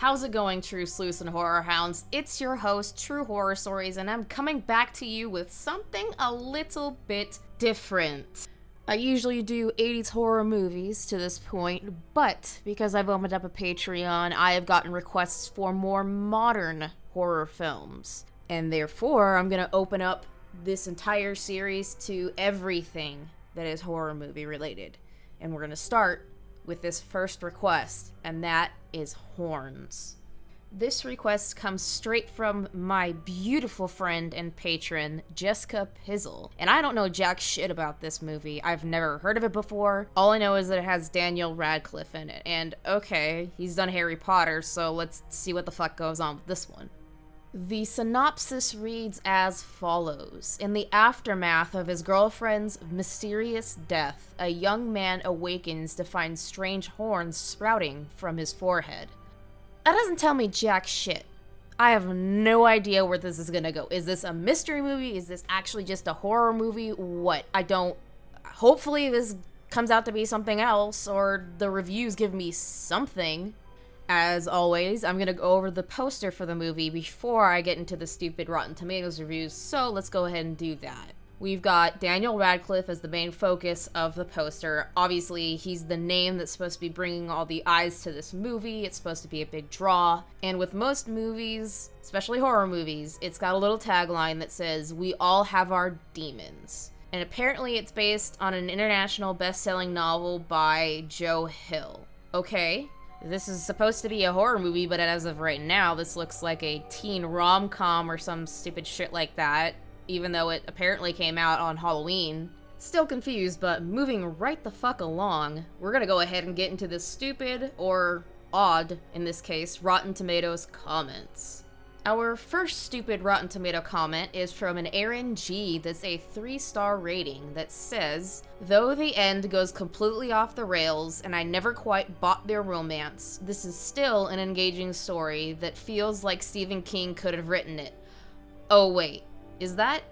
How's it going, True Sleuths and Horror Hounds? It's your host, True Horror Stories, and I'm coming back to you with something a little bit different. I usually do 80s horror movies to this point, but because I've opened up a Patreon, I have gotten requests for more modern horror films. And therefore, I'm gonna open up this entire series to everything that is horror movie related. And we're gonna start with this first request, and that is horns. This request comes straight from my beautiful friend and patron, Jesska Pizzle. And I don't know jack shit about this movie. I've never heard of it before. All I know is that it has Daniel Radcliffe in it. And okay, he's done Harry Potter, so let's see what the fuck goes on with this one. The synopsis reads as follows. In the aftermath of his girlfriend's mysterious death, a young man awakens to find strange horns sprouting from his forehead. That doesn't tell me jack shit. I have no idea where this is gonna go. Is this a mystery movie? Is this actually just a horror movie? What? Hopefully this comes out to be something else, or the reviews give me something. As always, I'm gonna go over the poster for the movie before I get into the stupid Rotten Tomatoes reviews, so let's go ahead and do that. We've got Daniel Radcliffe as the main focus of the poster. Obviously, he's the name that's supposed to be bringing all the eyes to this movie. It's supposed to be a big draw. And with most movies, especially horror movies, it's got a little tagline that says, "We all have our demons." And apparently it's based on an international best-selling novel by Joe Hill. Okay, this is supposed to be a horror movie, but as of right now, this looks like a teen rom-com or some stupid shit like that. Even though it apparently came out on Halloween. Still confused, but moving right the fuck along, we're gonna go ahead and get into the stupid, or odd, in this case, Rotten Tomatoes comments. Our first stupid Rotten Tomato comment is from an Aaron G that's a 3-star rating that says, "Though the end goes completely off the rails and I never quite bought their romance, this is still an engaging story that feels like Stephen King could have written it." Oh wait. Is that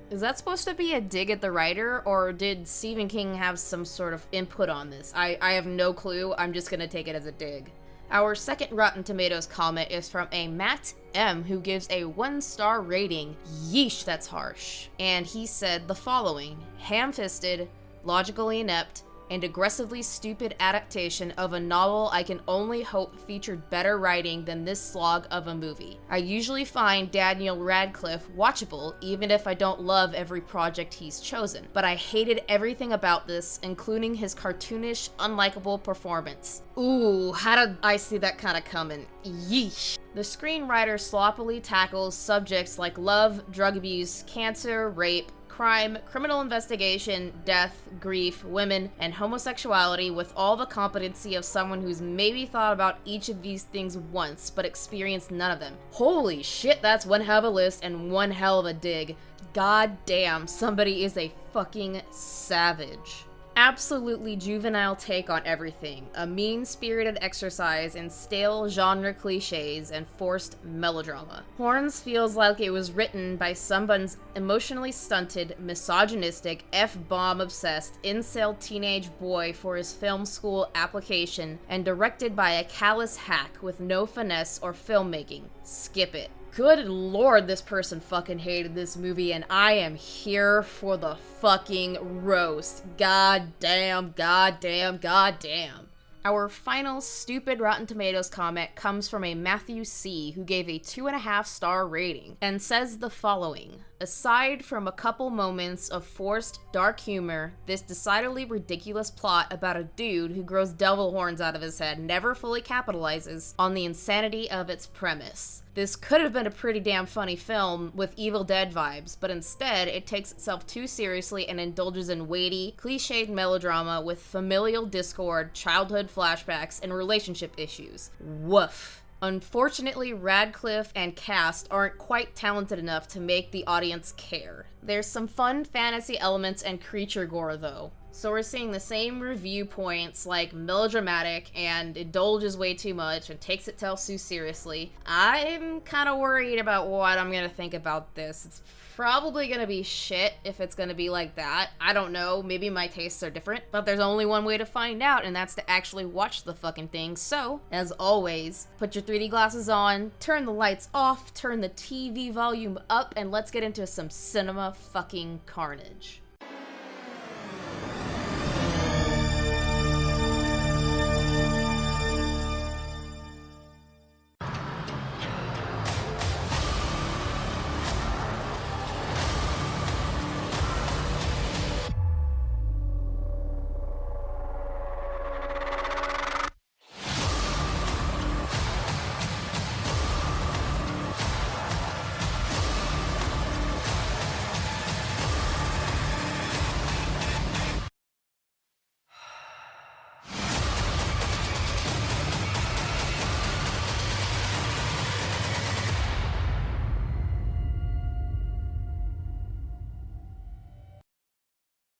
supposed to be a dig at the writer, or did Stephen King have some sort of input on this? I have no clue. I'm just gonna take it as a dig. Our second Rotten Tomatoes comment is from a Matt M, who gives a 1-star rating. Yeesh, that's harsh. And he said the following: ham-fisted, logically inept, and aggressively stupid adaptation of a novel I can only hope featured better writing than this slog of a movie. I usually find Daniel Radcliffe watchable, even if I don't love every project he's chosen, but I hated everything about this, including his cartoonish, unlikable performance. Ooh, how did I see that kinda coming? Yeesh. The screenwriter sloppily tackles subjects like love, drug abuse, cancer, rape, crime, criminal investigation, death, grief, women, and homosexuality with all the competency of someone who's maybe thought about each of these things once, but experienced none of them. Holy shit, that's one hell of a list and one hell of a dig. God damn, somebody is a fucking savage. Absolutely juvenile take on everything. A mean-spirited exercise in stale genre cliches and forced melodrama. Horns feels like it was written by someone's emotionally stunted, misogynistic, F-bomb obsessed, incel teenage boy for his film school application, and directed by a callous hack with no finesse or filmmaking. Skip it. Good lord, this person fucking hated this movie, and I am here for the fucking roast. God damn, god damn, god damn. Our final stupid Rotten Tomatoes comment comes from a Matthew C, who gave a 2.5-star rating, and says the following: "Aside from a couple moments of forced, dark humor, this decidedly ridiculous plot about a dude who grows devil horns out of his head never fully capitalizes on the insanity of its premise. This could have been a pretty damn funny film with Evil Dead vibes, but instead it takes itself too seriously and indulges in weighty, cliched melodrama with familial discord, childhood flashbacks, and relationship issues. Woof." Unfortunately, Radcliffe and cast aren't quite talented enough to make the audience care. There's some fun fantasy elements and creature gore though. So we're seeing the same review points, like melodramatic and indulges way too much and takes itself too seriously. I'm kind of worried about what I'm gonna think about this. It's probably gonna be shit if it's gonna be like that. I don't know, maybe my tastes are different, but there's only one way to find out, and that's to actually watch the fucking thing. So, as always, put your 3D glasses on, turn the lights off, turn the TV volume up, and let's get into some cinema fucking carnage.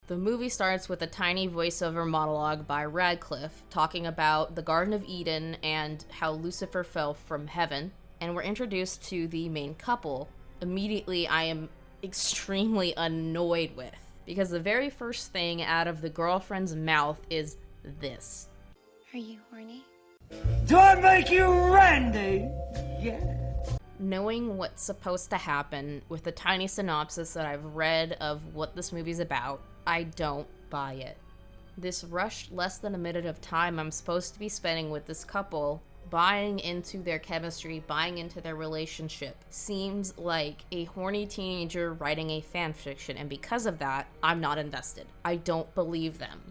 The movie starts with a tiny voiceover monologue by Radcliffe talking about the Garden of Eden and how Lucifer fell from heaven, and we're introduced to the main couple. Immediately, I am extremely annoyed with, because the very first thing out of the girlfriend's mouth is this. Are you horny? Do I make you Randy? Yeah. Knowing what's supposed to happen with the tiny synopsis that I've read of what this movie's about, I don't buy it. This rushed less than a minute of time I'm supposed to be spending with this couple, buying into their chemistry, buying into their relationship, seems like a horny teenager writing a fanfiction, and because of that, I'm not invested. I don't believe them.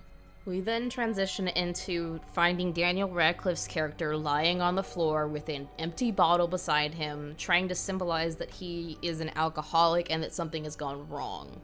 We then transition into finding Daniel Radcliffe's character lying on the floor with an empty bottle beside him, trying to symbolize that he is an alcoholic and that something has gone wrong.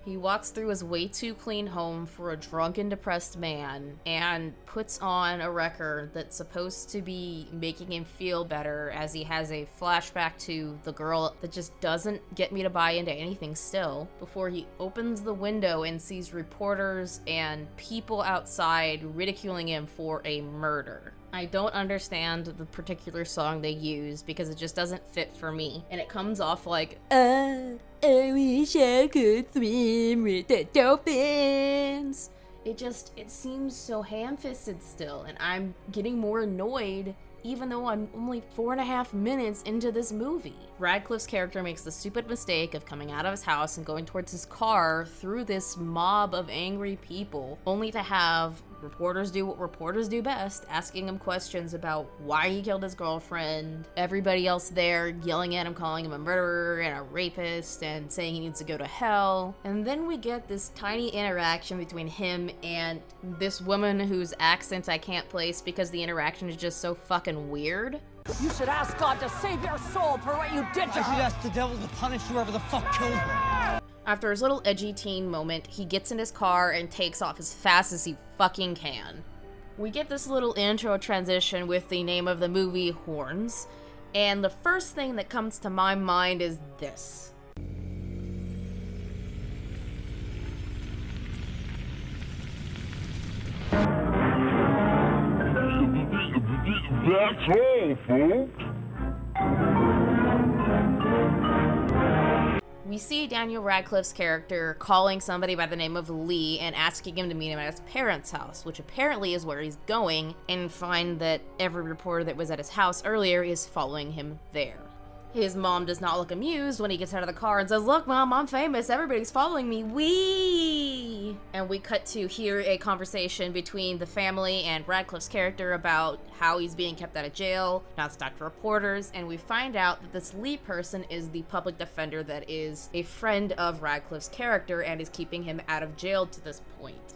He walks through his way too clean home for a drunken, depressed man and puts on a record that's supposed to be making him feel better as he has a flashback to the girl that just doesn't get me to buy into anything still, before he opens the window and sees reporters and people outside ridiculing him for a murder. I don't understand the particular song they use because it just doesn't fit for me, and it comes off like, I wish I could swim with the dolphins. It seems so ham-fisted still, and I'm getting more annoyed even though I'm only 4.5 minutes into this movie. Radcliffe's character makes the stupid mistake of coming out of his house and going towards his car through this mob of angry people, only to have reporters do what reporters do best, asking him questions about why he killed his girlfriend, everybody else there yelling at him, calling him a murderer and a rapist, and saying he needs to go to hell. And then we get this tiny interaction between him and this woman whose accent I can't place because the interaction is just so fucking weird. You should ask God to save your soul for what you did to her. I should ask the devil to punish whoever the fuck killed her. After his little edgy teen moment, he gets in his car and takes off as fast as he fucking can. We get this little intro transition with the name of the movie, Horns, and the first thing that comes to my mind is this. That's all, folks. We see Daniel Radcliffe's character calling somebody by the name of Lee and asking him to meet him at his parents' house, which apparently is where he's going, and find that every reporter that was at his house earlier is following him there. His mom does not look amused when he gets out of the car and says, "Look, Mom, I'm famous. Everybody's following me. Wee!" And we cut to hear a conversation between the family and Radcliffe's character about how he's being kept out of jail, not to talk to reporters, and we find out that this Lee person is the public defender that is a friend of Radcliffe's character and is keeping him out of jail to this point.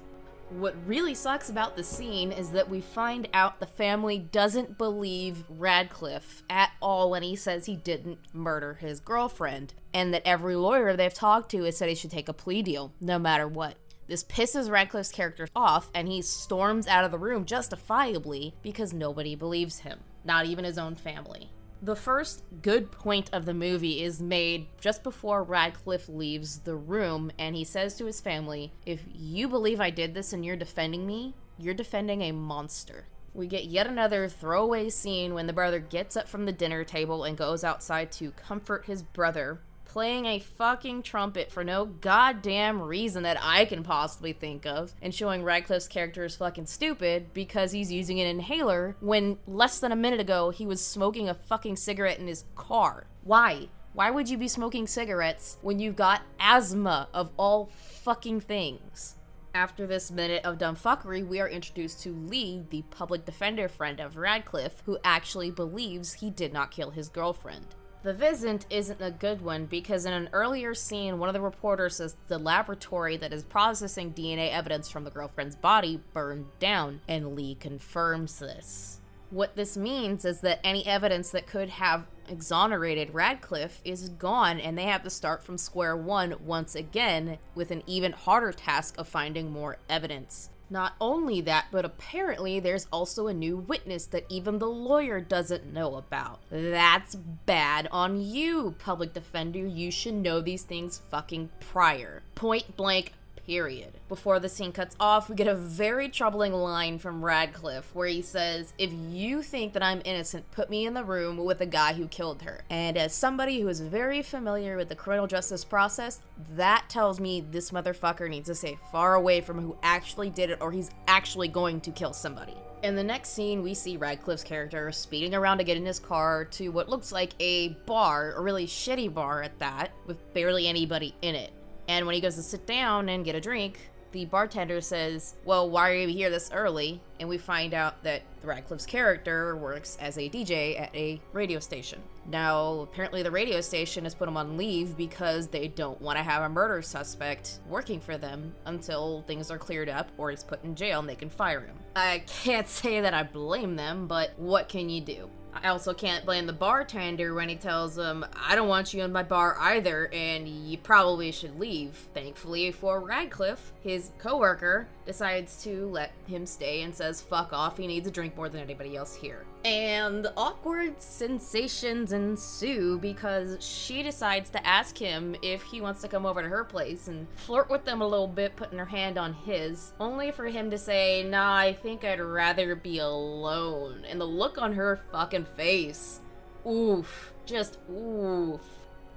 What really sucks about the scene is that we find out the family doesn't believe Radcliffe at all when he says he didn't murder his girlfriend, and that every lawyer they've talked to has said he should take a plea deal, no matter what. This pisses Radcliffe's character off, and he storms out of the room justifiably because nobody believes him, not even his own family. The first good point of the movie is made just before Radcliffe leaves the room, and he says to his family, "If you believe I did this and you're defending me, you're defending a monster." We get yet another throwaway scene when the brother gets up from the dinner table and goes outside to comfort his brother, playing a fucking trumpet for no goddamn reason that I can possibly think of, and showing Radcliffe's character is fucking stupid because he's using an inhaler when less than a minute ago he was smoking a fucking cigarette in his car. Why? Why would you be smoking cigarettes when you've got asthma of all fucking things? After this minute of dumb fuckery, we are introduced to Lee, the public defender friend of Radcliffe, who actually believes he did not kill his girlfriend. The visit isn't a good one because in an earlier scene, one of the reporters says the laboratory that is processing DNA evidence from the girlfriend's body burned down, and Lee confirms this. What this means is that any evidence that could have exonerated Radcliffe is gone, and they have to start from square one once again with an even harder task of finding more evidence. Not only that, but apparently there's also a new witness that even the lawyer doesn't know about. That's bad on you, public defender. You should know these things fucking prior. Point blank, period. Before the scene cuts off, we get a very troubling line from Radcliffe where he says, "If you think that I'm innocent, put me in the room with the guy who killed her." And as somebody who is very familiar with the criminal justice process, that tells me this motherfucker needs to stay far away from who actually did it, or he's actually going to kill somebody. In the next scene, we see Radcliffe's character speeding around to get in his car to what looks like a bar, a really shitty bar at that, with barely anybody in it. And when he goes to sit down and get a drink, the bartender says, "Well, why are you here this early?" And we find out that Radcliffe's character works as a DJ at a radio station. Now, apparently the radio station has put him on leave because they don't want to have a murder suspect working for them until things are cleared up or he's put in jail and they can fire him. I can't say that I blame them, but what can you do? I also can't blame the bartender when he tells him, "I don't want you in my bar either, and you probably should leave." Thankfully for Radcliffe, his coworker decides to let him stay and says fuck off, he needs a drink more than anybody else here. And awkward sensations ensue because she decides to ask him if he wants to come over to her place and flirt with them a little bit, putting her hand on his, only for him to say, "Nah, I think I'd rather be alone." And the look on her fucking face, oof, just oof.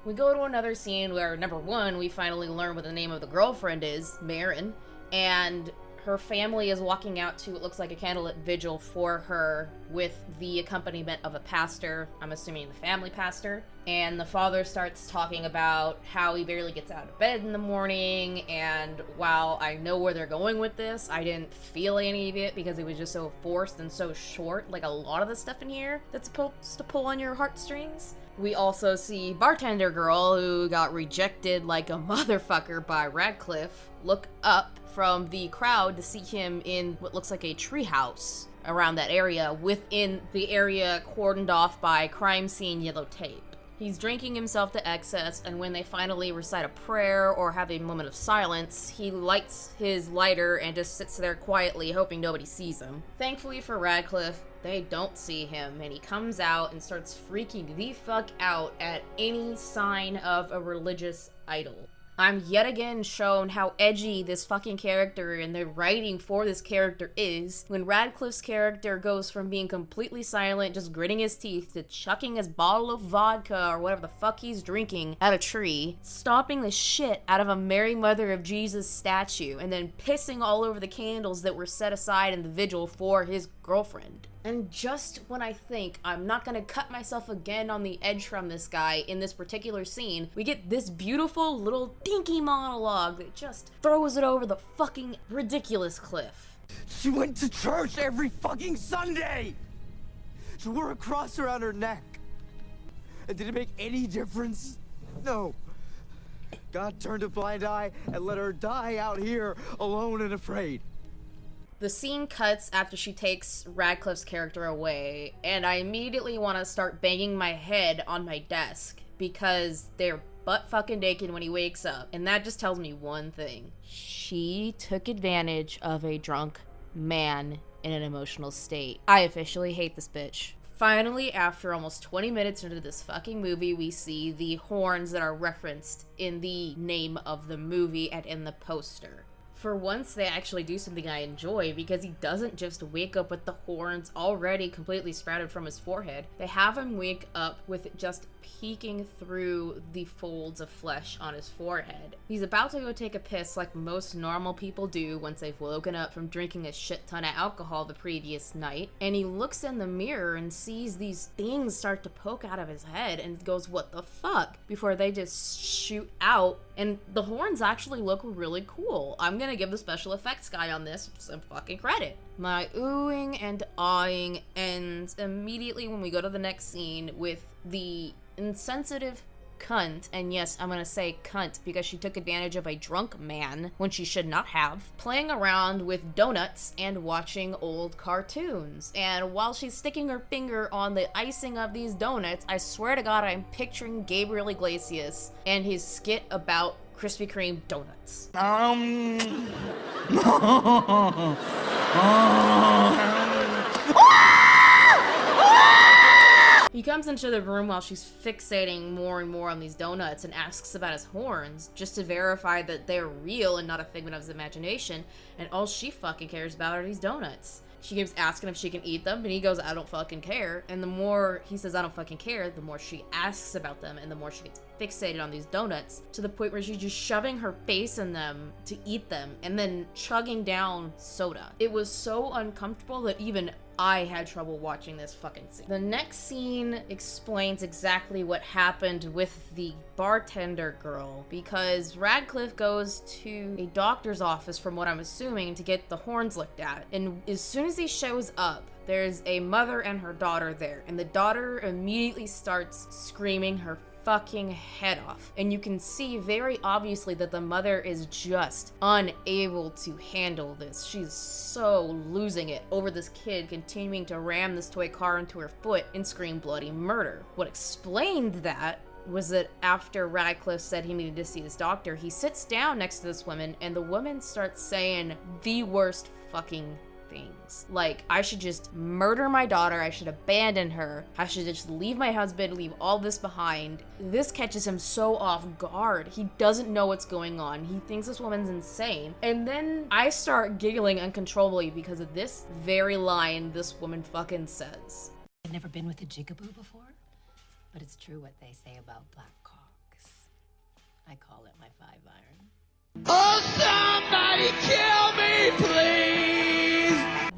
We go to another scene where, number one, we finally learn what the name of the girlfriend is, Marin, and her family is walking out to what looks like a candlelit vigil for her with the accompaniment of a pastor, I'm assuming the family pastor, and the father starts talking about how he barely gets out of bed in the morning, and while I know where they're going with this, I didn't feel any of it because it was just so forced and so short, like a lot of the stuff in here that's supposed to pull on your heartstrings. We also see bartender girl, who got rejected like a motherfucker by Radcliffe, look up from the crowd to see him in what looks like a treehouse around that area, within the area cordoned off by crime scene yellow tape. He's drinking himself to excess, and when they finally recite a prayer or have a moment of silence, he lights his lighter and just sits there quietly, hoping nobody sees him. Thankfully for Radcliffe, they don't see him, and he comes out and starts freaking the fuck out at any sign of a religious idol. I'm yet again shown how edgy this fucking character and the writing for this character is when Radcliffe's character goes from being completely silent, just gritting his teeth, to chucking his bottle of vodka or whatever the fuck he's drinking at a tree, stomping the shit out of a Mary Mother of Jesus statue, and then pissing all over the candles that were set aside in the vigil for his girlfriend. And just when I think I'm not gonna cut myself again on the edge from this guy in this particular scene, we get this beautiful little dinky monologue that just throws it over the fucking ridiculous cliff. She went to church every fucking Sunday! She wore a cross around her neck. And did it make any difference? No. God turned a blind eye and let her die out here alone and afraid. The scene cuts after she takes Radcliffe's character away, and I immediately want to start banging my head on my desk because they're butt fucking naked when he wakes up, and that just tells me one thing. She took advantage of a drunk man in an emotional state. I officially hate this bitch. Finally, after almost 20 minutes into this fucking movie, we see the horns that are referenced in the name of the movie and in the poster. For once, they actually do something I enjoy, because he doesn't just wake up with the horns already completely sprouted from his forehead. They have him wake up with it just peeking through the folds of flesh on his forehead. He's about to go take a piss like most normal people do once they've woken up from drinking a shit ton of alcohol the previous night, and he looks in the mirror and sees these things start to poke out of his head and goes, what the fuck? Before they just shoot out, and the horns actually look really cool. I'm gonna give the special effects guy on this some fucking credit. My oohing and awing ends immediately when we go to the next scene with the insensitive cunt, and yes, I'm gonna say cunt because she took advantage of a drunk man when she should not have, playing around with donuts and watching old cartoons. And while she's sticking her finger on the icing of these donuts, I swear to God, I'm picturing Gabriel Iglesias and his skit about Krispy Kreme donuts. He comes into the room while she's fixating more and more on these donuts and asks about his horns, just to verify that they're real and not a figment of his imagination, and all she fucking cares about are these donuts. She keeps asking if she can eat them, and he goes, I don't fucking care. And the more he says, I don't fucking care, the more she asks about them, and the more she gets fixated on these donuts, to the point where she's just shoving her face in them to eat them, and then chugging down soda. It was so uncomfortable that even I had trouble watching this fucking scene. The next scene explains exactly what happened with the bartender girl, because Radcliffe goes to a doctor's office, from what I'm assuming, to get the horns looked at. And as soon as he shows up, there's a mother and her daughter there, and the daughter immediately starts screaming her fucking head off. And you can see very obviously that the mother is just unable to handle this. She's so losing it over this kid continuing to ram this toy car into her foot and scream bloody murder. What explained that was that after Radcliffe said he needed to see his doctor, he sits down next to this woman, and the woman starts saying the worst fucking things. Like, I should just murder my daughter, I should abandon her, I should just leave my husband, leave all this behind. This catches him so off guard. He doesn't know what's going on. He thinks this woman's insane. And then I start giggling uncontrollably because of this very line this woman fucking says. I've never been with a jigaboo before, but it's true what they say about black cocks. I call it my 5-iron. Oh, somebody kill me, please!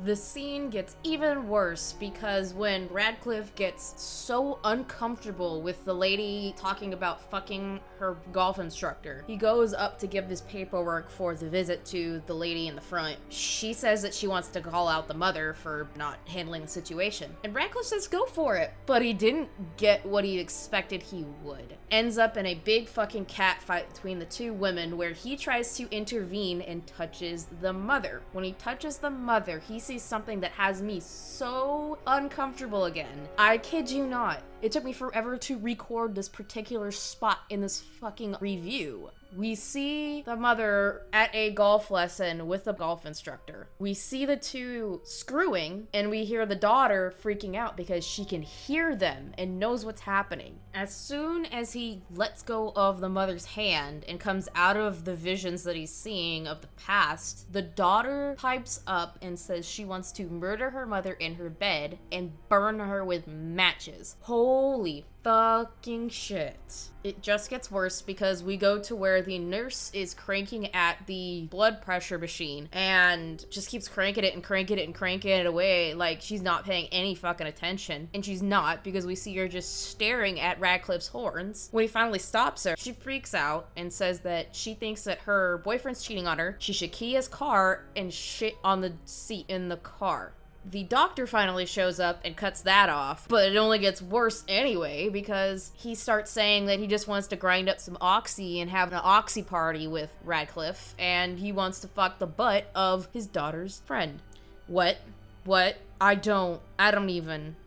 The scene gets even worse because when Radcliffe gets so uncomfortable with the lady talking about fucking her golf instructor, he goes up to give his paperwork for the visit to the lady in the front. She says that she wants to call out the mother for not handling the situation, and Radcliffe says go for it, but he didn't get what he expected he would. Ends up in a big fucking cat fight between the two women where he tries to intervene and touches the mother. When he touches the mother, he sees something that has me so uncomfortable again. I kid you not. It took me forever to record this particular spot in this fucking review. We see the mother at a golf lesson with the golf instructor. We see the two screwing, and we hear the daughter freaking out because she can hear them and knows what's happening. As soon as he lets go of the mother's hand and comes out of the visions that he's seeing of the past, the daughter pipes up and says she wants to murder her mother in her bed and burn her with matches. Holy fucking shit. It just gets worse because we go to where the nurse is cranking at the blood pressure machine and just keeps cranking it and cranking it and cranking it away like she's not paying any fucking attention. And she's not, because we see her just staring at Radcliffe's horns. When he finally stops her, she freaks out and says that she thinks that her boyfriend's cheating on her. She should key his car and shit on the seat in the car. The doctor finally shows up and cuts that off, but it only gets worse anyway because he starts saying that he just wants to grind up some oxy and have an oxy party with Radcliffe, and he wants to fuck the butt of his daughter's friend. What? I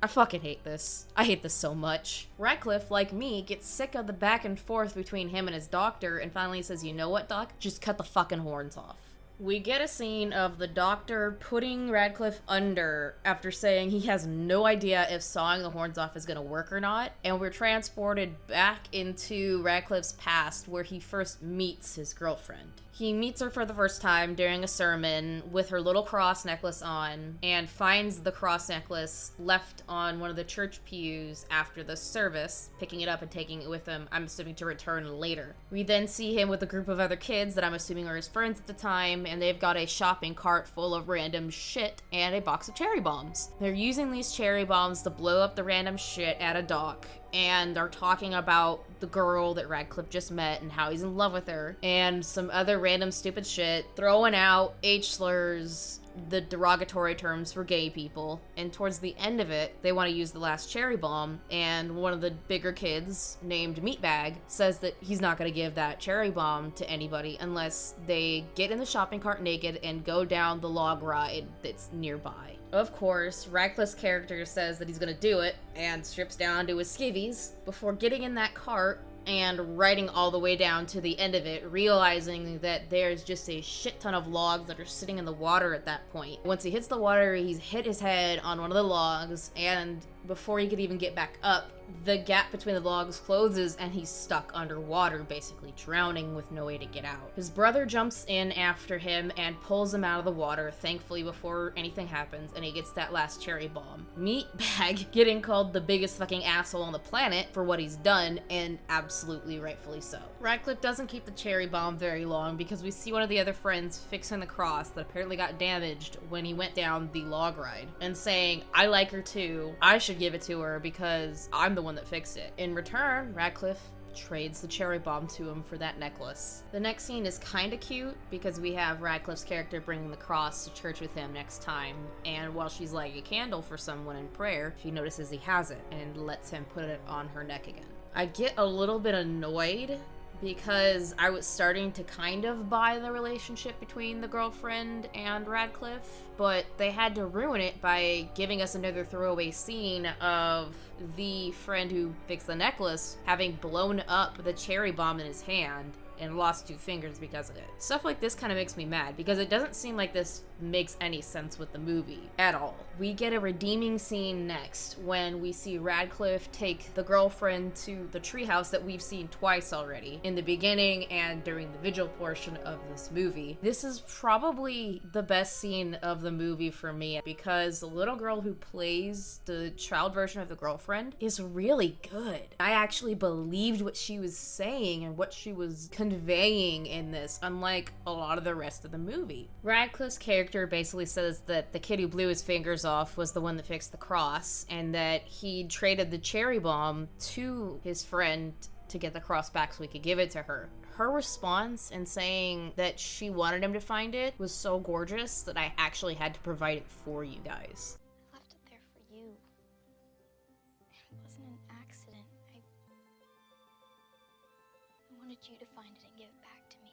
fucking hate this. I hate this so much. Radcliffe, like me, gets sick of the back and forth between him and his doctor and finally says, you know what, doc? Just cut the fucking horns off. We get a scene of the doctor putting Radcliffe under after saying he has no idea if sawing the horns off is gonna work or not, and we're transported back into Radcliffe's past where he first meets his girlfriend. He meets her for the first time during a sermon with her little cross necklace on, and finds the cross necklace left on one of the church pews after the service, picking it up and taking it with him, I'm assuming to return later. We then see him with a group of other kids that I'm assuming are his friends at the time, and they've got a shopping cart full of random shit and a box of cherry bombs. They're using these cherry bombs to blow up the random shit at a dock, and are talking about the girl that Radcliffe just met and how he's in love with her, and some other random stupid shit, throwing out H slurs, the derogatory terms for gay people, and towards the end of it, they want to use the last cherry bomb, and one of the bigger kids, named Meatbag, says that he's not going to give that cherry bomb to anybody unless they get in the shopping cart naked and go down the log ride that's nearby. Of course, Radcliffe's character says that he's gonna do it, and strips down to his skivvies before getting in that cart and riding all the way down to the end of it, realizing that there's just a shit ton of logs that are sitting in the water at that point. Once he hits the water, he's hit his head on one of the logs, and before he could even get back up, the gap between the logs closes and he's stuck underwater, basically drowning with no way to get out. His brother jumps in after him and pulls him out of the water, thankfully, before anything happens, and he gets that last cherry bomb. Meatbag getting called the biggest fucking asshole on the planet for what he's done, and absolutely rightfully so. Radcliffe doesn't keep the cherry bomb very long because we see one of the other friends fixing the cross that apparently got damaged when he went down the log ride, and saying, I like her too, I should give it to her because I'm the one that fixed it. In return, Radcliffe trades the cherry bomb to him for that necklace. The next scene is kinda cute because we have Radcliffe's character bringing the cross to church with him next time, and while she's lighting a candle for someone in prayer, she notices he has it and lets him put it on her neck again. I get a little bit annoyed because I was starting to kind of buy the relationship between the girlfriend and Radcliffe, but they had to ruin it by giving us another throwaway scene of the friend who fixed the necklace having blown up the cherry bomb in his hand and lost 2 fingers because of it. Stuff like this kind of makes me mad because it doesn't seem like this makes any sense with the movie at all. We get a redeeming scene next when we see Radcliffe take the girlfriend to the treehouse that we've seen twice already, in the beginning and during the vigil portion of this movie. This is probably the best scene of the movie for me because the little girl who plays the child version of the girlfriend is really good. I actually believed what she was saying and what she was conveying in this, unlike a lot of the rest of the movie. Radcliffe's character basically says that the kid who blew his fingers off was the one that fixed the cross, and that he traded the cherry bomb to his friend to get the cross back so he could give it to her. Her response in saying that she wanted him to find it was so gorgeous that I actually had to provide it for you guys. I left it there for you. It wasn't an accident. I wanted you to find it and give it back to me.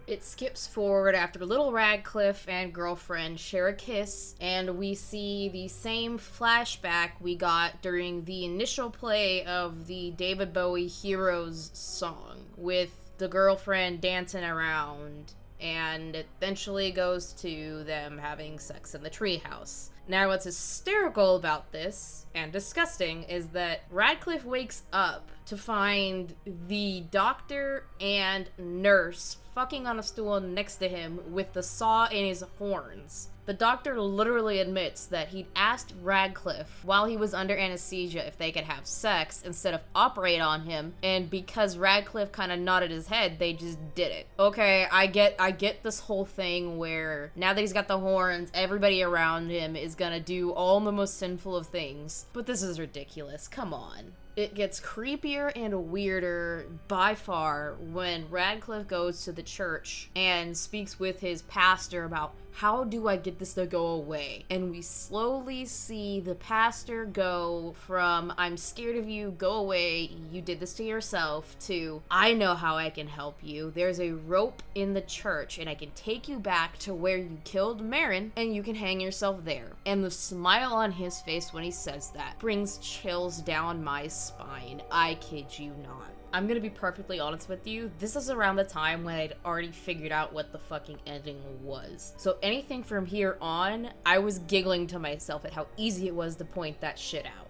It skips forward after little Radcliffe and girlfriend share a kiss, and we see the same flashback we got during the initial play of the David Bowie Heroes song, with the girlfriend dancing around, and it eventually goes to them having sex in the treehouse. Now, what's hysterical about this, and disgusting, is that Radcliffe wakes up to find the doctor and nurse fucking on a stool next to him with the saw in his horns. The doctor literally admits that he'd asked Radcliffe while he was under anesthesia if they could have sex instead of operate on him, and because Radcliffe kind of nodded his head, they just did it. Okay, I get this whole thing where now that he's got the horns, everybody around him is gonna do all the most sinful of things, but this is ridiculous. Come on. It gets creepier and weirder by far when Radcliffe goes to the church and speaks with his pastor about how do I get this to go away? And we slowly see the pastor go from I'm scared of you, go away, you did this to yourself, to I know how I can help you. There's a rope in the church and I can take you back to where you killed Marin and you can hang yourself there. And the smile on his face when he says that brings chills down my spine. I kid you not. I'm gonna be perfectly honest with you, this is around the time when I'd already figured out what the fucking ending was. So anything from here on, I was giggling to myself at how easy it was to point that shit out.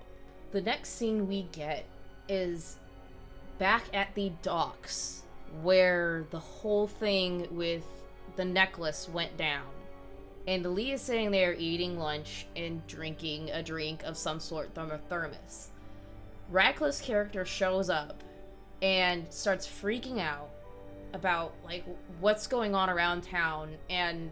The next scene we get is back at the docks, where the whole thing with the necklace went down. And Lee is sitting there eating lunch and drinking a drink of some sort from a thermos. Radcliffe's character shows up and starts freaking out about, like, what's going on around town, and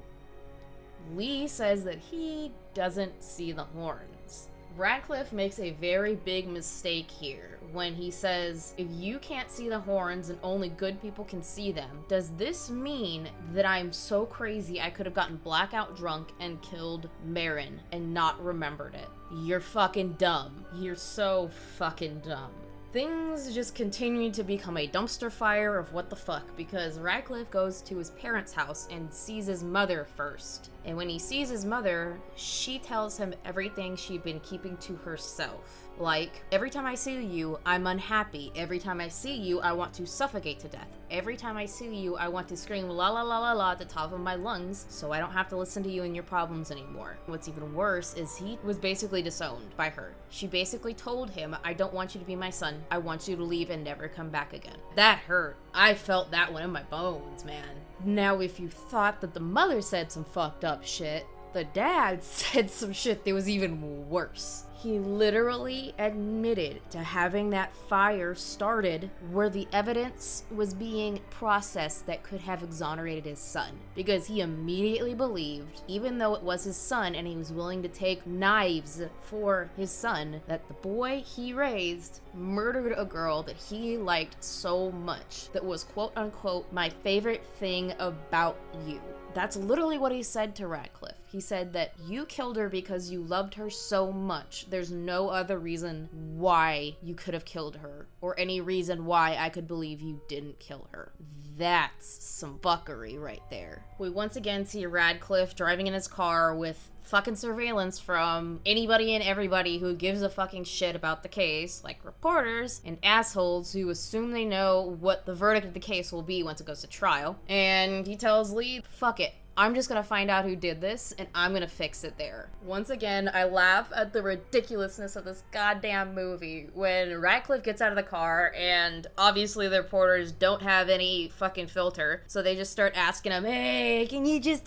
Lee says that he doesn't see the horns. Radcliffe makes a very big mistake here when he says, if you can't see the horns and only good people can see them, does this mean that I'm so crazy I could have gotten blackout drunk and killed Marin and not remembered it? You're fucking dumb. You're so fucking dumb. Things just continue to become a dumpster fire of what the fuck, because Radcliffe goes to his parents' house and sees his mother first. And when he sees his mother, she tells him everything she'd been keeping to herself. Like, every time I see you, I'm unhappy. Every time I see you, I want to suffocate to death. Every time I see you, I want to scream la la la la la at the top of my lungs so I don't have to listen to you and your problems anymore. What's even worse is he was basically disowned by her. She basically told him, I don't want you to be my son. I want you to leave and never come back again. That hurt. I felt that one in my bones, man. Now, if you thought that the mother said some fucked up shit, the dad said some shit that was even worse. He literally admitted to having that fire started where the evidence was being processed that could have exonerated his son, because he immediately believed, even though it was his son and he was willing to take knives for his son, that the boy he raised murdered a girl that he liked so much, that was quote unquote my favorite thing about you. That's literally what he said to Radcliffe. He said that you killed her because you loved her so much. There's no other reason why you could have killed her, or any reason why I could believe you didn't kill her. That's some fuckery right there. We once again see Radcliffe driving in his car with fucking surveillance from anybody and everybody who gives a fucking shit about the case, like reporters and assholes who assume they know what the verdict of the case will be once it goes to trial. And he tells Lee, fuck it, I'm just gonna find out who did this and I'm gonna fix it there. Once again, I laugh at the ridiculousness of this goddamn movie when Radcliffe gets out of the car and obviously the reporters don't have any fucking filter, so they just start asking him, hey, can you just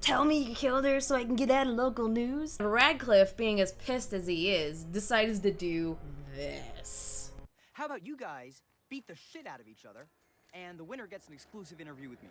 tell me you killed her so I can get out of local news? And Radcliffe, being as pissed as he is, decides to do this. How about you guys beat the shit out of each other, and the winner gets an exclusive interview with me?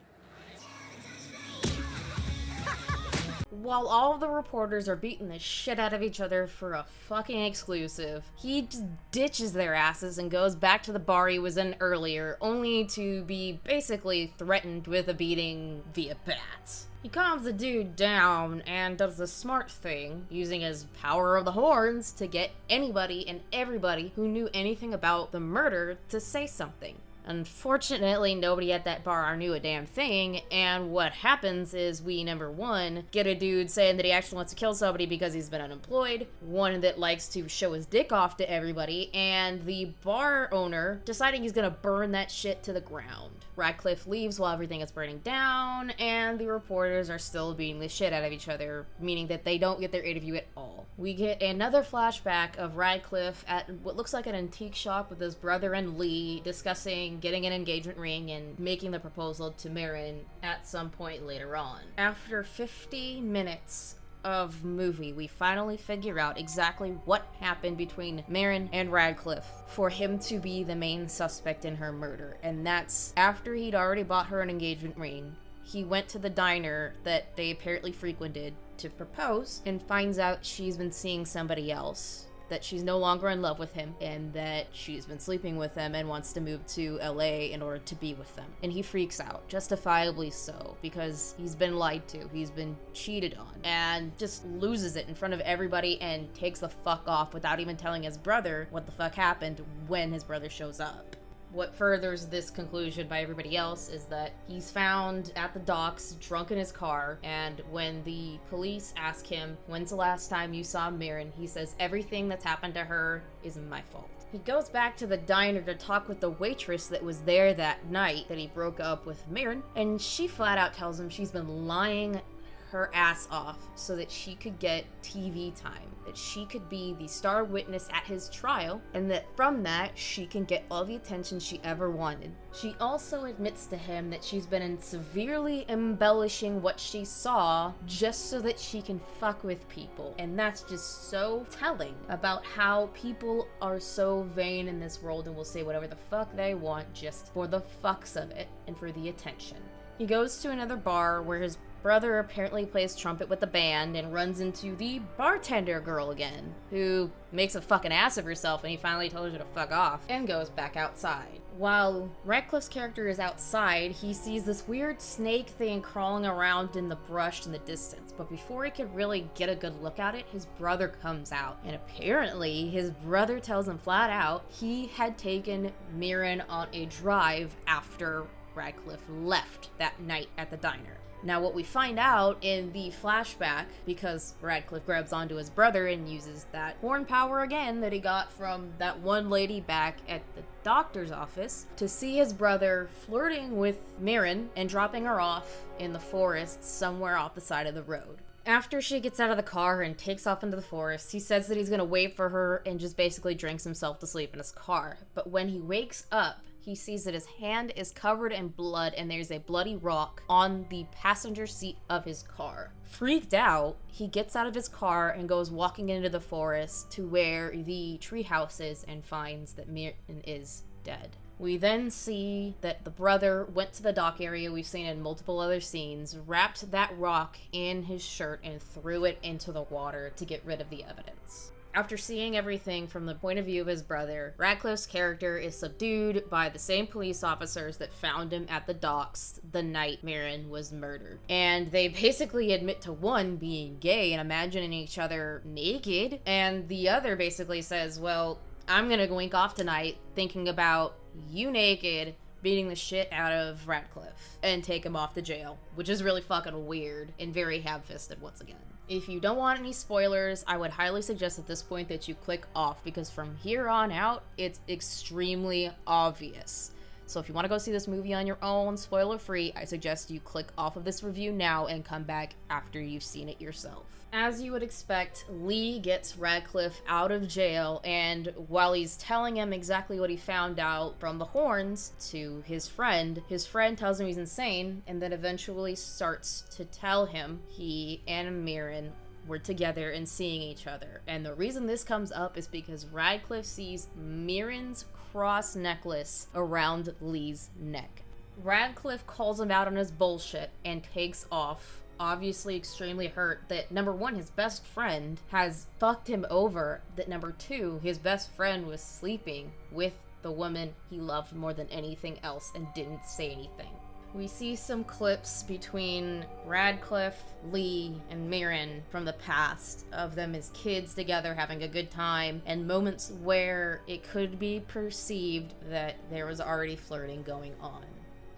While all of the reporters are beating the shit out of each other for a fucking exclusive, he just ditches their asses and goes back to the bar he was in earlier, only to be basically threatened with a beating via bats. He calms the dude down and does the smart thing, using his power of the horns to get anybody and everybody who knew anything about the murder to say something. Unfortunately, nobody at that bar knew a damn thing, and what happens is we, number one, get a dude saying that he actually wants to kill somebody because he's been unemployed, one that likes to show his dick off to everybody, and the bar owner deciding he's gonna burn that shit to the ground. Radcliffe leaves while everything is burning down, and the reporters are still beating the shit out of each other, meaning that they don't get their interview at all. We get another flashback of Radcliffe at what looks like an antique shop with his brother and Lee discussing getting an engagement ring and making the proposal to Marin at some point later on. After 50 minutes of movie, we finally figure out exactly what happened between Marin and Radcliffe for him to be the main suspect in her murder, and that's after he'd already bought her an engagement ring. He went to the diner that they apparently frequented to propose and finds out she's been seeing somebody else, that she's no longer in love with him, and that she's been sleeping with him and wants to move to LA in order to be with them. And he freaks out, justifiably so, because he's been lied to, he's been cheated on, and just loses it in front of everybody and takes the fuck off without even telling his brother what the fuck happened when his brother shows up. What furthers this conclusion by everybody else is that he's found at the docks, drunk in his car, and when the police ask him, when's the last time you saw Mirren, he says everything that's happened to her is my fault. He goes back to the diner to talk with the waitress that was there that night that he broke up with Mirren, and she flat out tells him she's been lying her ass off so that she could get TV time, that she could be the star witness at his trial, and that from that she can get all the attention she ever wanted. She also admits to him that she's been severely embellishing what she saw just so that she can fuck with people, and that's just so telling about how people are so vain in this world and will say whatever the fuck they want just for the fucks of it and for the attention. He goes to another bar where his brother apparently plays trumpet with the band and runs into the bartender girl again, who makes a fucking ass of herself and he finally tells her to fuck off and goes back outside. While Radcliffe's character is outside, he sees this weird snake thing crawling around in the brush in the distance, but before he could really get a good look at it, his brother comes out, and apparently his brother tells him flat out he had taken Mirren on a drive after Radcliffe left that night at the diner. Now, what we find out in the flashback, because Radcliffe grabs onto his brother and uses that horn power again that he got from that one lady back at the doctor's office, to see his brother flirting with Mirren and dropping her off in the forest somewhere off the side of the road. After she gets out of the car and takes off into the forest, he says that he's gonna wait for her and just basically drinks himself to sleep in his car. But when he wakes up, he sees that his hand is covered in blood and there's a bloody rock on the passenger seat of his car. Freaked out, he gets out of his car and goes walking into the forest to where the treehouse is and finds that Mirren is dead. We then see that the brother went to the dock area we've seen in multiple other scenes, wrapped that rock in his shirt and threw it into the water to get rid of the evidence. After seeing everything from the point of view of his brother, Radcliffe's character is subdued by the same police officers that found him at the docks the night Mirren was murdered. And they basically admit to one being gay and imagining each other naked, and the other basically says, well, I'm gonna wink off tonight thinking about you naked beating the shit out of Radcliffe and take him off to jail, which is really fucking weird and very ham-fisted once again. If you don't want any spoilers, I would highly suggest at this point that you click off, because from here on out, it's extremely obvious. So if you want to go see this movie on your own, spoiler-free, I suggest you click off of this review now and come back after you've seen it yourself. As you would expect, Lee gets Radcliffe out of jail, and while he's telling him exactly what he found out from the horns to his friend tells him he's insane, and then eventually starts to tell him he and Mirren were together and seeing each other. And the reason this comes up is because Radcliffe sees Mirren's cross necklace around Lee's neck. Radcliffe calls him out on his bullshit and takes off, obviously extremely hurt that, number one, his best friend has fucked him over, that number two, his best friend was sleeping with the woman he loved more than anything else and didn't say anything. We see some clips between Radcliffe, Lee, and Mirren from the past of them as kids together having a good time, and moments where it could be perceived that there was already flirting going on.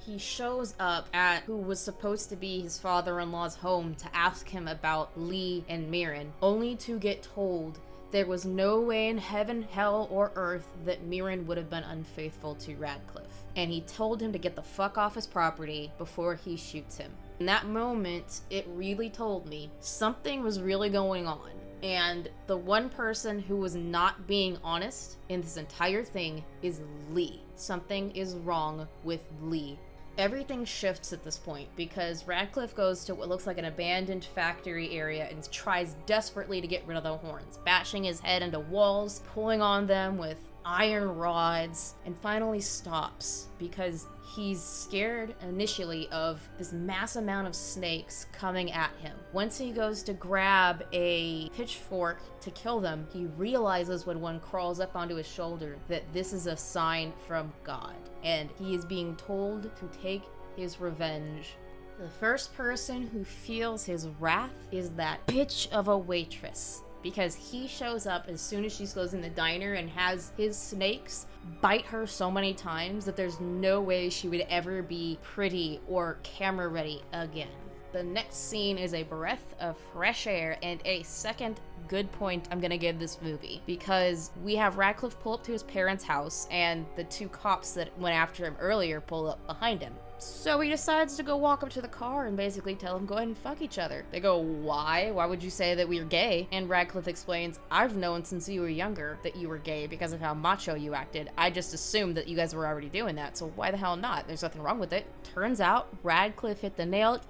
He shows up at who was supposed to be his father-in-law's home to ask him about Lee and Mirren, only to get told there was no way in heaven, hell, or earth that Mirren would have been unfaithful to Radcliffe. And he told him to get the fuck off his property before he shoots him. In that moment, it really told me something was really going on. And the one person who was not being honest in this entire thing is Lee. Something is wrong with Lee. Everything shifts at this point because Radcliffe goes to what looks like an abandoned factory area and tries desperately to get rid of the horns, bashing his head into walls, pulling on them with iron rods, and finally stops because he's scared initially of this mass amount of snakes coming at him. Once he goes to grab a pitchfork to kill them, he realizes when one crawls up onto his shoulder that this is a sign from God, and he is being told to take his revenge. The first person who feels his wrath is that bitch of a waitress. because he shows up as soon as she's closing the diner and has his snakes bite her so many times that there's no way she would ever be pretty or camera ready again. The next scene is a breath of fresh air and a second good point I'm gonna give this movie, because we have Radcliffe pull up to his parents' house and the two cops that went after him earlier pull up behind him. So he decides to go walk up to the car and basically tell him, go ahead and fuck each other. They go, why? Why would you say that we're gay? And Radcliffe explains, I've known since you were younger that you were gay because of how macho you acted. I just assumed that you guys were already doing that, so why the hell not? There's nothing wrong with it. Turns out Radcliffe hit the nail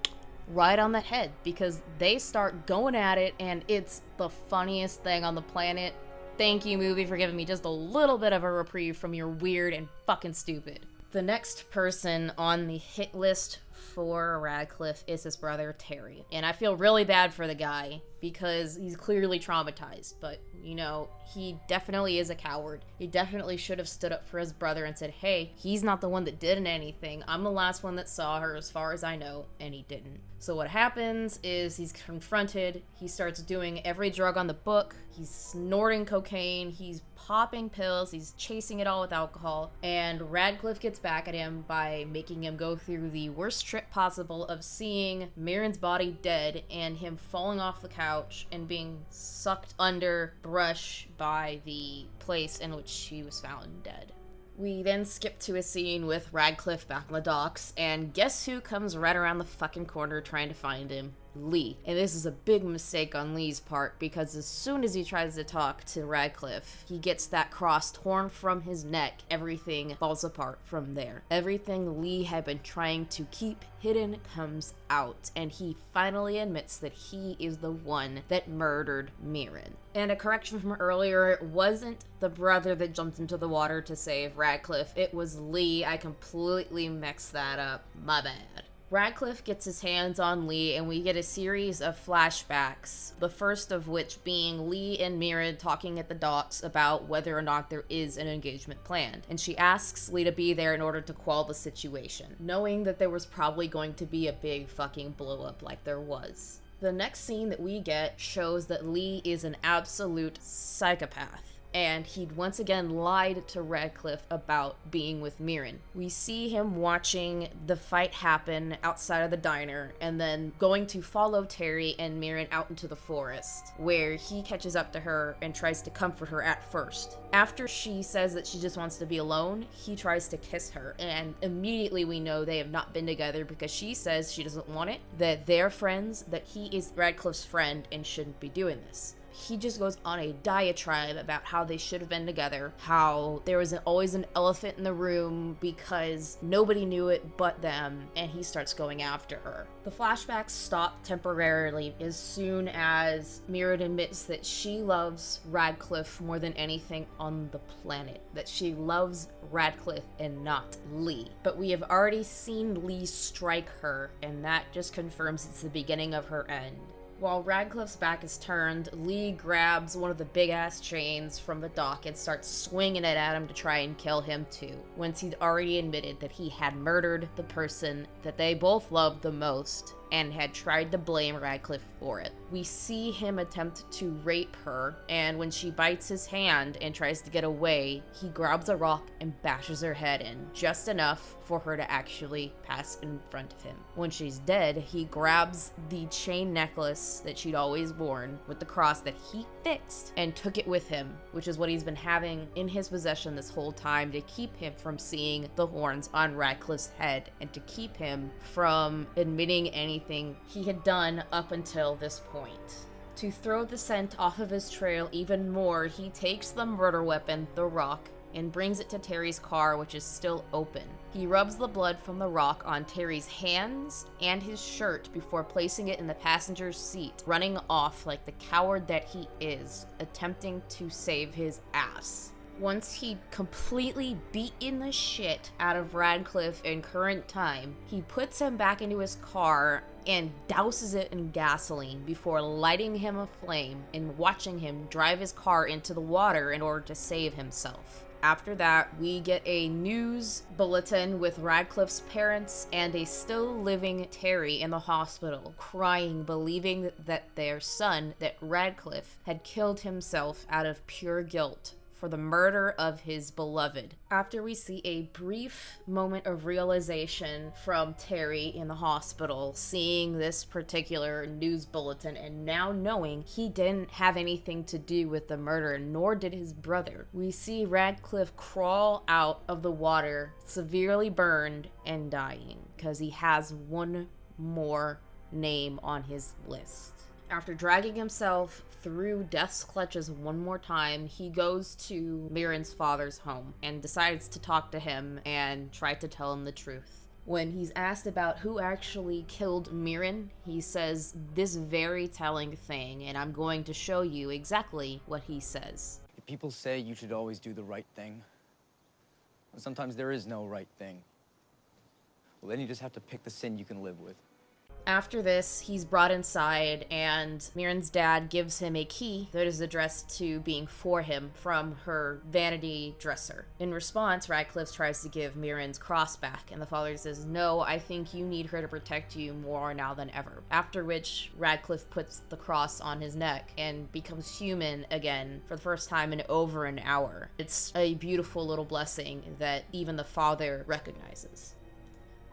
right on the head, because they start going at it and it's the funniest thing on the planet. Thank you, movie, for giving me just a little bit of a reprieve from your weird and fucking stupid. The next person on the hit list for Radcliffe is his brother, Terry. And I feel really bad for the guy because he's clearly traumatized, but, you know, he definitely is a coward. He definitely should have stood up for his brother and said, hey, he's not the one that did anything. I'm the last one that saw her as far as I know, and he didn't. So what happens is he's confronted, he starts doing every drug on the book, he's snorting cocaine, he's popping pills, he's chasing it all with alcohol, and Radcliffe gets back at him by making him go through the worst trip possible of seeing Mirren's body dead and him falling off the couch and being sucked under brush by the place in which she was found dead. We then skip to a scene with Radcliffe back on the docks, and guess who comes right around the fucking corner trying to find him? Lee. And this is a big mistake on Lee's part, because as soon as he tries to talk to Radcliffe, he gets that cross torn from his neck. Everything falls apart from there. Everything Lee had been trying to keep hidden comes out, and he finally admits that he is the one that murdered Mirren. And a correction from earlier, it wasn't the brother that jumped into the water to save Radcliffe, it was Lee. I completely mixed that up. My bad. Radcliffe gets his hands on Lee, and we get a series of flashbacks, the first of which being Lee and Mirren talking at the docks about whether or not there is an engagement planned. And she asks Lee to be there in order to quell the situation, knowing that there was probably going to be a big fucking blow up like there was. The next scene that we get shows that Lee is an absolute psychopath, and he'd once again lied to Radcliffe about being with Mirren. We see him watching the fight happen outside of the diner and then going to follow Terry and Mirren out into the forest, where he catches up to her and tries to comfort her at first. After she says that she just wants to be alone, he tries to kiss her, and immediately we know they have not been together because she says she doesn't want it, that they're friends, that he is Radcliffe's friend and shouldn't be doing this. He just goes on a diatribe about how they should have been together, how there was always an elephant in the room because nobody knew it but them, and he starts going after her. The flashbacks stop temporarily as soon as Mirren admits that she loves Radcliffe more than anything on the planet, that she loves Radcliffe and not Lee. But we have already seen Lee strike her, and that just confirms it's the beginning of her end. While Radcliffe's back is turned, Lee grabs one of the big-ass chains from the dock and starts swinging it at him to try and kill him too, once he'd already admitted that he had murdered the person that they both loved the most and had tried to blame Radcliffe for it. We see him attempt to rape her, and when she bites his hand and tries to get away, he grabs a rock and bashes her head in, just enough for her to actually pass in front of him. When she's dead, he grabs the chain necklace that she'd always worn with the cross that he fixed and took it with him, which is what he's been having in his possession this whole time to keep him from seeing the horns on Radcliffe's head and to keep him from admitting anything he had done up until this point. To throw the scent off of his trail even more, he takes the murder weapon, the rock, and brings it to Terry's car, which is still open. He rubs the blood from the rock on Terry's hands and his shirt before placing it in the passenger's seat, running off like the coward that he is, attempting to save his ass. Once he'd completely beaten the shit out of Radcliffe in current time, he puts him back into his car and douses it in gasoline before lighting him aflame and watching him drive his car into the water in order to save himself. After that, we get a news bulletin with Radcliffe's parents and a still living Terry in the hospital, crying, believing that their son, that Radcliffe, had killed himself out of pure guilt for the murder of his beloved. After we see a brief moment of realization from Terry in the hospital, seeing this particular news bulletin and now knowing he didn't have anything to do with the murder, nor did his brother, we see Radcliffe crawl out of the water, severely burned and dying, because he has one more name on his list. After dragging himself through death's clutches one more time, he goes to Mirren's father's home and decides to talk to him and try to tell him the truth. When he's asked about who actually killed Mirren, he says this very telling thing, and I'm going to show you exactly what he says. People say you should always do the right thing. But sometimes there is no right thing. Well, then you just have to pick the sin you can live with. After this, he's brought inside, and Mirren's dad gives him a key that is addressed to being for him from her vanity dresser. In response, Radcliffe tries to give Mirren's cross back, and the father says, "No, I think you need her to protect you more now than ever." After which, Radcliffe puts the cross on his neck and becomes human again for the first time in over an hour. It's a beautiful little blessing that even the father recognizes.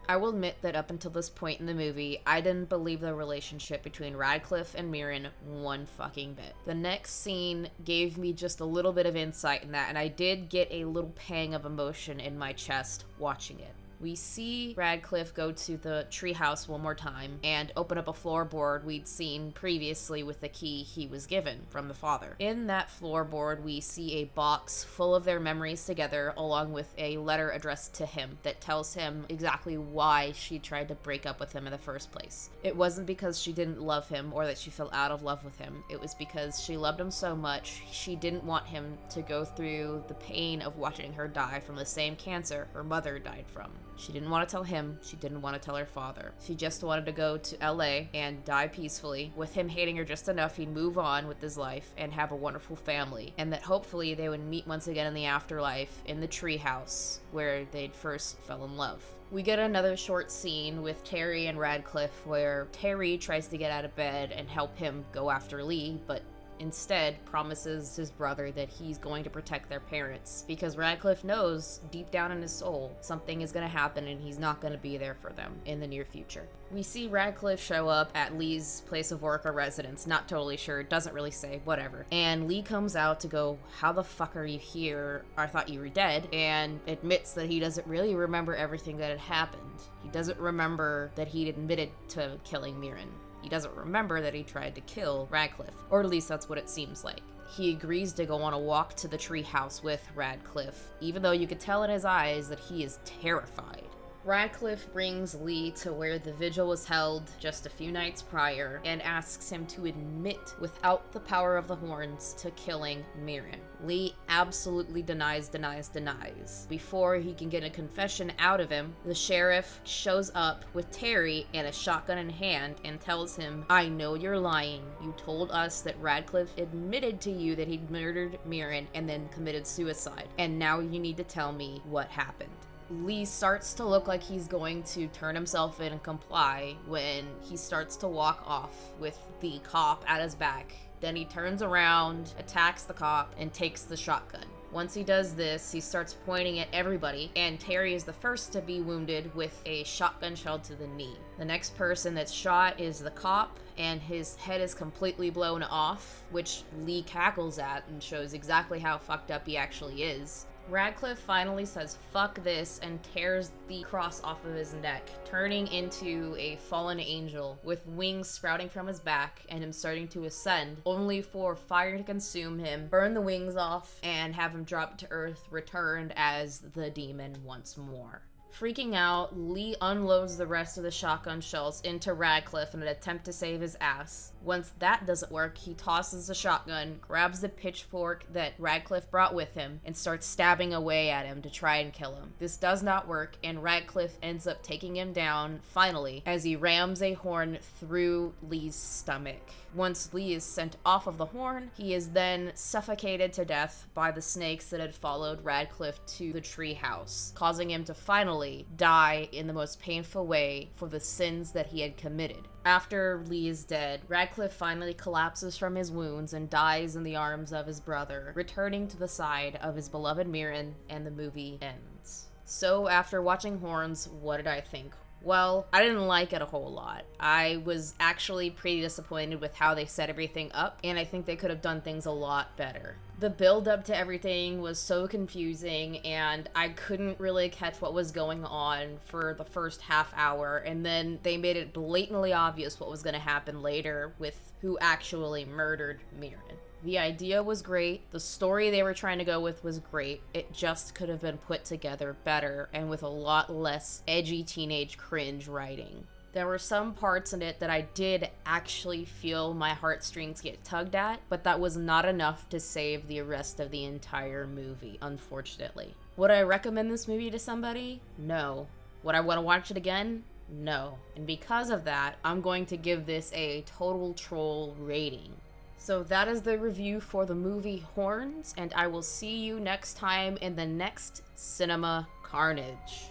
I will admit that up until this point in the movie, I didn't believe the relationship between Radcliffe and Mirren one fucking bit. The next scene gave me just a little bit of insight in that, and I did get a little pang of emotion in my chest watching it. We see Radcliffe go to the treehouse one more time and open up a floorboard we'd seen previously with the key he was given from the father. In that floorboard, we see a box full of their memories together, along with a letter addressed to him that tells him exactly why she tried to break up with him in the first place. It wasn't because she didn't love him or that she fell out of love with him. It was because she loved him so much, she didn't want him to go through the pain of watching her die from the same cancer her mother died from. She didn't want to tell him, she didn't want to tell her father. She just wanted to go to LA and die peacefully, with him hating her just enough he'd move on with his life and have a wonderful family, and that hopefully they would meet once again in the afterlife in the treehouse where they'd first fell in love. We get another short scene with Terry and Radcliffe where Terry tries to get out of bed and help him go after Lee, but instead promises his brother that he's going to protect their parents, because Radcliffe knows deep down in his soul something is going to happen and he's not going to be there for them in the near future. We see Radcliffe show up at Lee's place of work or residence, not totally sure, doesn't really say, whatever. And Lee comes out to go, "How the fuck are you here? I thought you were dead," and admits that he doesn't really remember everything that had happened. He doesn't remember that he'd admitted to killing Mirren. He doesn't remember that he tried to kill Radcliffe, or at least that's what it seems like. He agrees to go on a walk to the treehouse with Radcliffe, even though you could tell in his eyes that he is terrified. Radcliffe brings Lee to where the vigil was held just a few nights prior and asks him to admit without the power of the horns to killing Mirren. Lee absolutely denies. Before he can get a confession out of him, the sheriff shows up with Terry and a shotgun in hand and tells him, "I know you're lying. You told us that Radcliffe admitted to you that he'd murdered Mirren and then committed suicide, and now you need to tell me what happened." Lee starts to look like he's going to turn himself in and comply when he starts to walk off with the cop at his back. Then he turns around, attacks the cop, and takes the shotgun. Once he does this, he starts pointing at everybody, and Terry is the first to be wounded with a shotgun shell to the knee. The next person that's shot is the cop, and his head is completely blown off, which Lee cackles at and shows exactly how fucked up he actually is. Radcliffe finally says fuck this and tears the cross off of his neck, turning into a fallen angel with wings sprouting from his back and him starting to ascend, only for fire to consume him, burn the wings off, and have him drop to earth, returned as the demon once more. Freaking out, Lee unloads the rest of the shotgun shells into Radcliffe in an attempt to save his ass. Once that doesn't work, he tosses the shotgun, grabs the pitchfork that Radcliffe brought with him, and starts stabbing away at him to try and kill him. This does not work, and Radcliffe ends up taking him down, finally, as he rams a horn through Lee's stomach. Once Lee is sent off of the horn, he is then suffocated to death by the snakes that had followed Radcliffe to the treehouse, causing him to finally die in the most painful way for the sins that he had committed. After Lee is dead, Radcliffe finally collapses from his wounds and dies in the arms of his brother, returning to the side of his beloved Mirren, and the movie ends. So after watching Horns, what did I think? Well, I didn't like it a whole lot. I was actually pretty disappointed with how they set everything up, and I think they could have done things a lot better. The build up to everything was so confusing, and I couldn't really catch what was going on for the first half hour, and then they made it blatantly obvious what was going to happen later with who actually murdered Mirren. The idea was great, the story they were trying to go with was great, it just could have been put together better and with a lot less edgy teenage cringe writing. There were some parts in it that I did actually feel my heartstrings get tugged at, but that was not enough to save the rest of the entire movie, unfortunately. Would I recommend this movie to somebody? No. Would I want to watch it again? No. And because of that, I'm going to give this a total troll rating. So that is the review for the movie Horns, and I will see you next time in the next Cinema Carnage.